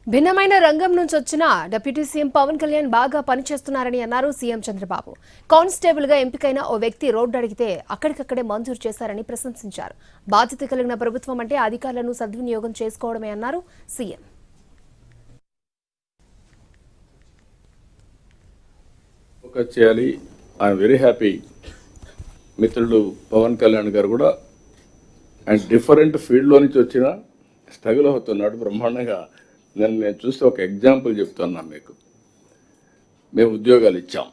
భిన్నమైన రంగం నుంచి వచ్చిన డిప్యూటీ సీఎం పవన్ కళ్యాణ్ బాగా పనిచేస్తున్నారని అన్నారు సీఎం చంద్రబాబు. కానిస్టేబుల్ గా ఎంపికైన ఓ వ్యక్తి రోడ్డు అడిగితే అక్కడికక్కడే మంజూరు చేశారని ప్రశంసించారు. బాధ్యత కలిగిన ప్రభుత్వం అంటే అధికారులను సద్వినియోగం చేసుకోవడమే అన్నారు సీఎం. వెరీ హ్యాపీ మిత్రుడు పవన్ కళ్యాణ్ గారు కూడా అండ్ డిఫరెంట్ ఫీల్డ్లో నుంచి వచ్చిన స్ట్రగుల్ అవుతున్నాడు బ్రహ్మాండంగా. నేను చూస్తే ఒక ఎగ్జాంపుల్ చెప్తున్నా మీకు. మేము ఉద్యోగాలు ఇచ్చాం,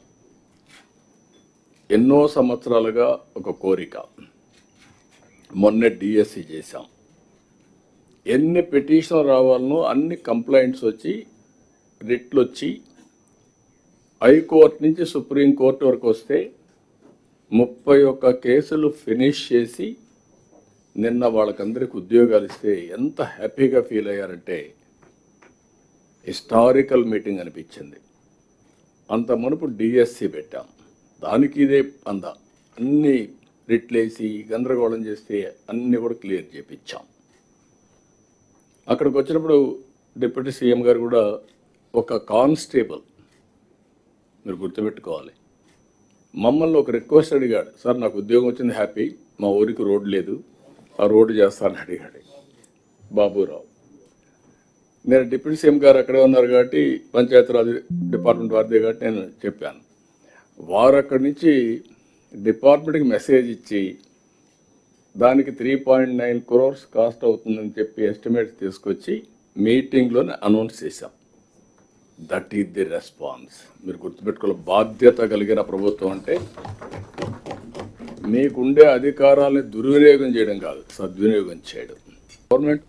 ఎన్నో సంవత్సరాలుగా ఒక కోరిక. మొన్నే డిఎస్సి చేశాం. ఎన్ని పిటిషన్ రావాలనో అన్ని కంప్లైంట్స్ వచ్చి రిట్లు వచ్చి హైకోర్టు నుంచి సుప్రీంకోర్టు వరకు వస్తే 31 కేసులు ఫినిష్ చేసి నిన్న వాళ్ళకందరికి ఉద్యోగాలు ఇస్తే ఎంత హ్యాపీగా ఫీల్ అయ్యారంటే హిస్టారికల్ మీటింగ్ అనిపించింది. అంత మునుపు డిఎస్సి పెట్టాం, దానికి ఇదే అన్ని రిట్లేసి గందరగోళం చేస్తే అన్నీ కూడా క్లియర్ చేయించాం. అక్కడికి వచ్చినప్పుడు డిప్యూటీ సీఎం గారు కూడా ఒక కానిస్టేబుల్, మీరు గుర్తుపెట్టుకోవాలి, మమ్మల్ని ఒక రిక్వెస్ట్ అడిగాడు. సార్ నాకు ఉద్యోగం వచ్చింది, హ్యాపీ, మా ఊరికి రోడ్డు లేదు, ఆ రోడ్డు చేస్తానని అడిగాడు బాబురావు. నేను డిప్యూటీ సీఎం గారు అక్కడే ఉన్నారు కాబట్టి పంచాయతీరాజ్ డిపార్ట్మెంట్ వారిదే కాబట్టి నేను చెప్పాను. వారు అక్కడి నుంచి డిపార్ట్మెంట్కి మెసేజ్ ఇచ్చి దానికి 3.9 crores కాస్ట్ అవుతుందని చెప్పి ఎస్టిమేట్స్ తీసుకొచ్చి మీటింగ్లోనే అనౌన్స్ చేశాం. That is the response. మీరు గుర్తుపెట్టుకోవాలి, బాధ్యత కలిగిన ప్రభుత్వం అంటే మీకుండే అధికారాలని దుర్వినియోగం చేయడం కాదు, సద్వినియోగం చేయడం. గవర్నమెంట్